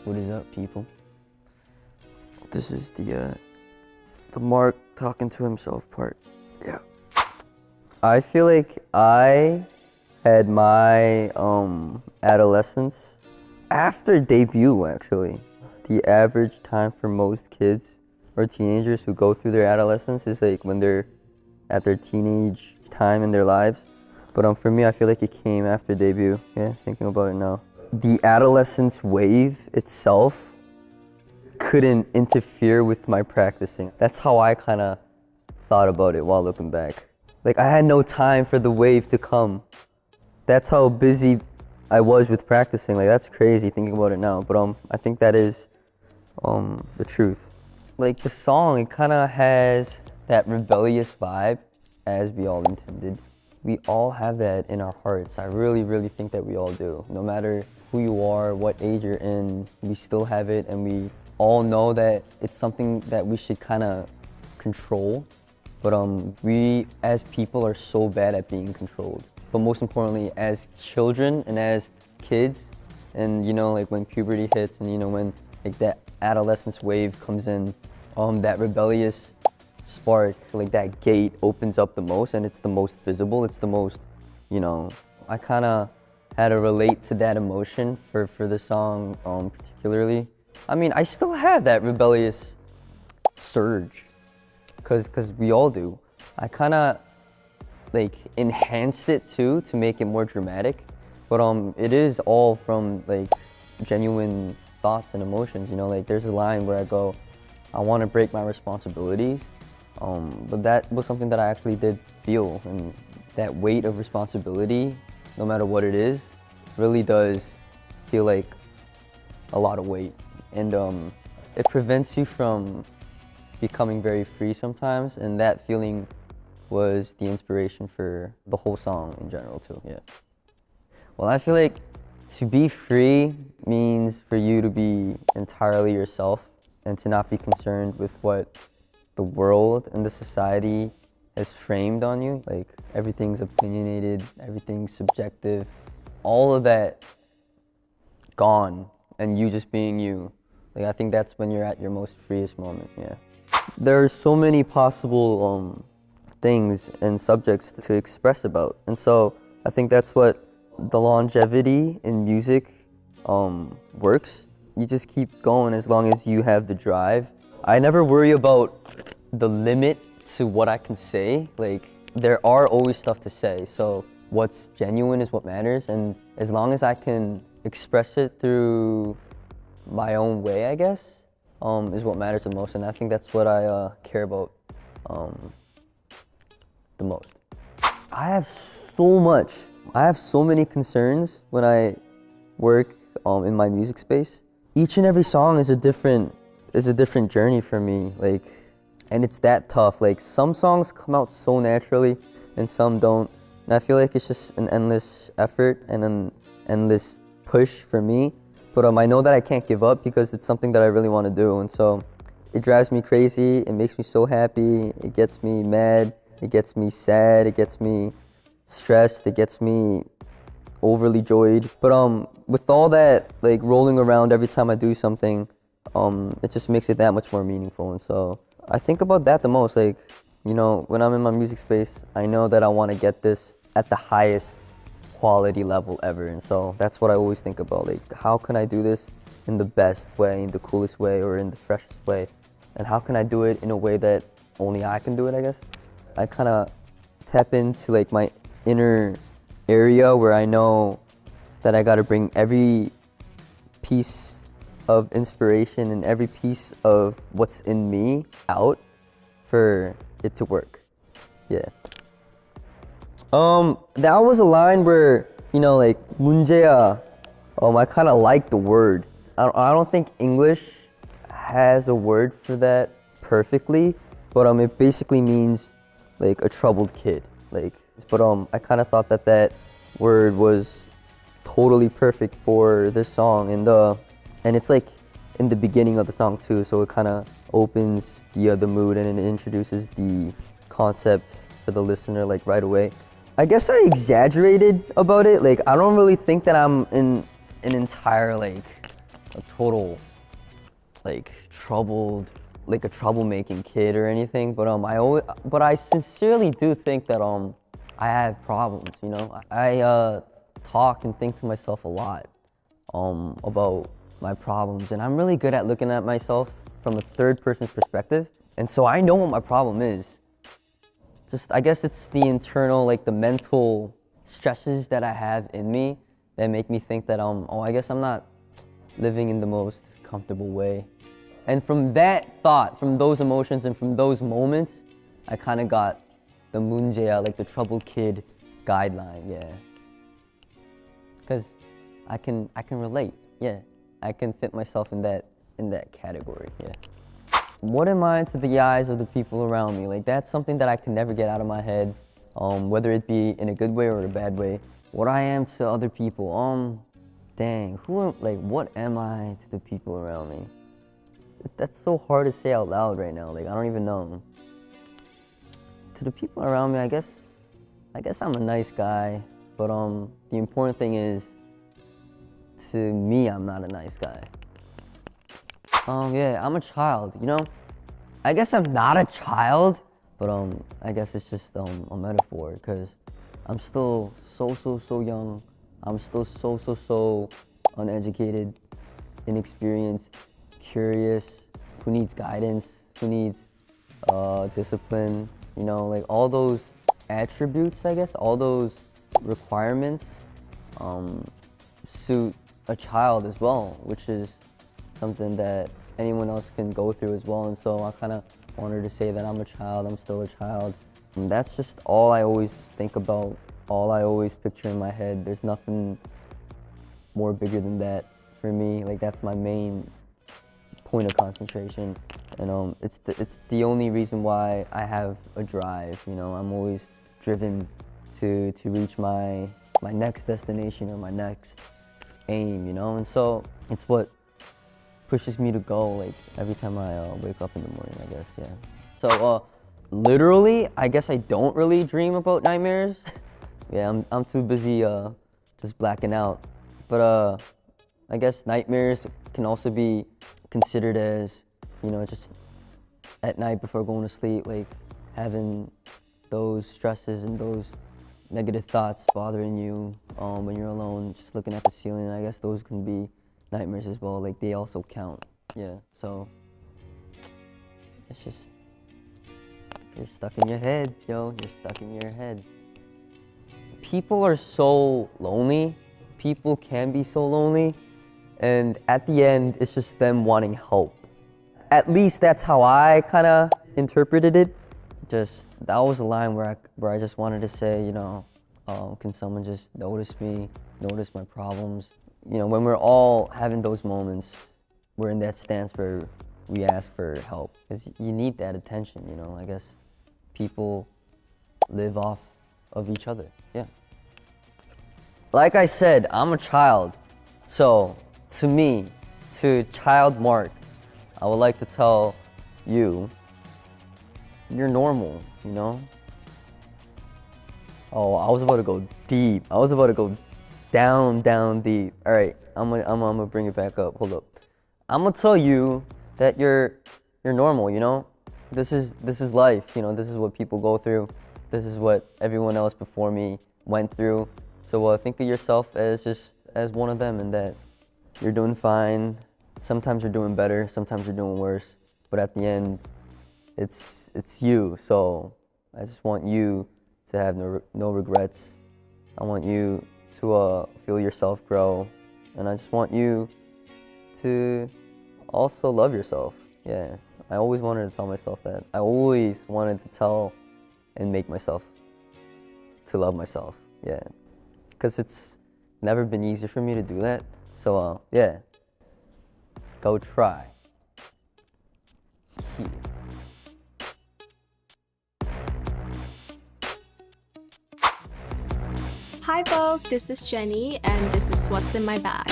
What is up, people? This is the Mark talking to himself part. Yeah. I feel like I had my adolescence after debut, actually. The average time for most kids or teenagers who go through their adolescence is like when they're at their teenage time in their lives. But for me, I feel like it came after debut. Yeah, thinking about it now. The adolescence wave itself couldn't interfere with my practicing. That's how I kind of thought about it while looking back. Like, I had no time for the wave to come. That's how busy I was with practicing. Like, that's crazy thinking about it now. But I think that is the truth. Like, the song, it kind of has that rebellious vibe, as we all intended. We all have that in our hearts. I really, really think that we all do. No matter who you are, what age you're in, we still have it, and we all know that it's something that we should kind of control. But we as people are so bad at being controlled. But most importantly, as children and as kids, and like when puberty hits, and when like that adolescence wave comes in, that rebellious spark, like that gate opens up the most, and it's the most visible, it's the most, I kind of had to relate to that emotion for the song particularly. I mean, I still have that rebellious surge, cause we all do. I kind of like enhanced it too to make it more dramatic, but it is all from like genuine thoughts and emotions. Like there's a line where I go, I want to break my responsibilities. But that was something that I actually did feel, and that weight of responsibility, no matter what it is, really does feel like a lot of weight. And it prevents you from becoming very free sometimes, and that feeling was the inspiration for the whole song in general too, yeah. Well, I feel like to be free means for you to be entirely yourself and to not be concerned with what the world and the society has framed on you. Like everything's opinionated, everything's subjective, all of that gone, and you just being you. Like I think that's when you're at your most freest moment, yeah. There are so many possible things and subjects to express about, and so I think that's what the longevity in music works. You just keep going as long as you have the drive. I never worry about the limit to what I can say. Like, there are always stuff to say, so what's genuine is what matters, and as long as I can express it through my own way, I guess, is what matters the most, and I think that's what I care about the most. I have so many concerns when I work in my music space. Each and every song is a different journey for me, like, and it's that tough. Like some songs come out so naturally and some don't, and I feel like it's just an endless effort and an endless push for me. But I know that I can't give up because it's something that I really want to do, and so it drives me crazy. It makes me so happy. It gets me mad. It gets me sad. It gets me stressed. It gets me overly joyed. But with all that like rolling around every time I do something, it just makes it that much more meaningful. And so I think about that the most. Like, when I'm in my music space, I know that I want to get this at the highest quality level ever. And so that's what I always think about. Like, how can I do this in the best way, in the coolest way, or in the freshest way? And how can I do it in a way that only I can do it, I guess? I kind of tap into like my inner area where I know that I got to bring every piece of inspiration and every piece of what's in me out for it to work. Yeah. That was a line where, like 문제야. I kind of like the word. I don't think English has a word for that perfectly, but it basically means like a troubled kid. Like, but I kind of thought that word was totally perfect for this song, and it's like in the beginning of the song too, so it kind of opens the mood and it introduces the concept for the listener like right away. I guess I exaggerated about it. Like, I don't really think that I'm in an entire like a total like a troublemaking kid or anything, but I sincerely do think that I have problems, you know. I talk and think to myself a lot about my problems, and I'm really good at looking at myself from a third person's perspective, and so I know what my problem is. Just, I guess it's the internal, like the mental stresses that I have in me that make me think that I guess I'm not living in the most comfortable way. And from that thought, from those emotions and from those moments, I kind of got the 문제야, like the troubled kid guideline, yeah. Because I can relate, yeah. I can fit myself in that category, yeah. What am I to the eyes of the people around me? Like, that's something that I can never get out of my head, whether it be in a good way or a bad way. What I am to other people, dang, what am I to the people around me? That's so hard to say out loud right now. Like, I don't even know. To the people around me, I guess I'm a nice guy, but the important thing is, to me, I'm not a nice guy. Yeah, I'm a child, you know? I guess I'm not a child, but I guess it's just a metaphor, because I'm still so young. I'm still so uneducated, inexperienced, curious, who needs guidance, who needs discipline, you know, like all those attributes, I guess, all those requirements suit a child as well, which is something that anyone else can go through as well. And so I kind of wanted to say that I'm a child, I'm still a child. And that's just all I always think about, all I always picture in my head. There's nothing more bigger than that for me. Like, that's my main point of concentration. And it's the only reason why I have a drive, you know. I'm always driven to reach my next destination or my next aim, you know. And so it's what pushes me to go, like, every time I wake up in the morning, I guess, yeah. So literally, I guess I don't really dream about nightmares. Yeah, I'm too busy just blacking out. But I guess nightmares can also be considered as, you know, just at night before going to sleep, like having those stresses and those negative thoughts bothering you when you're alone, just looking at the ceiling. I guess those can be nightmares as well, like they also count, yeah. So it's just, you're stuck in your head, yo, you're stuck in your head. People are so lonely, people can be so lonely, and at the end, it's just them wanting help. At least that's how I kind of interpreted it. Just, that was a line where I just wanted to say, you know, can someone just notice me, notice my problems? You know, when we're all having those moments, we're in that stance where we ask for help. Because you need that attention, you know. I guess people live off of each other, yeah. Like I said, I'm a child. So, to me, to child Mark, I would like to tell you, you're normal, you know? Oh, I was about to go deep. I was about to go down deep. All right, I'm gonna bring it back up. Hold up. I'm gonna tell you that you're normal, you know? This is life, you know? This is what people go through. This is what everyone else before me went through. So think of yourself as one of them, and that you're doing fine. Sometimes you're doing better, sometimes you're doing worse. But at the end, it's you. So I just want you to have no regrets. I want you to feel yourself grow, and I just want you to also love yourself. Yeah, I always wanted to tell myself that. I always wanted to tell and make myself to love myself. Yeah, because it's never been easier for me to do that. So yeah, go try. Yeah. Hi, Vogue. This is Jenny, and this is What's in My Bag.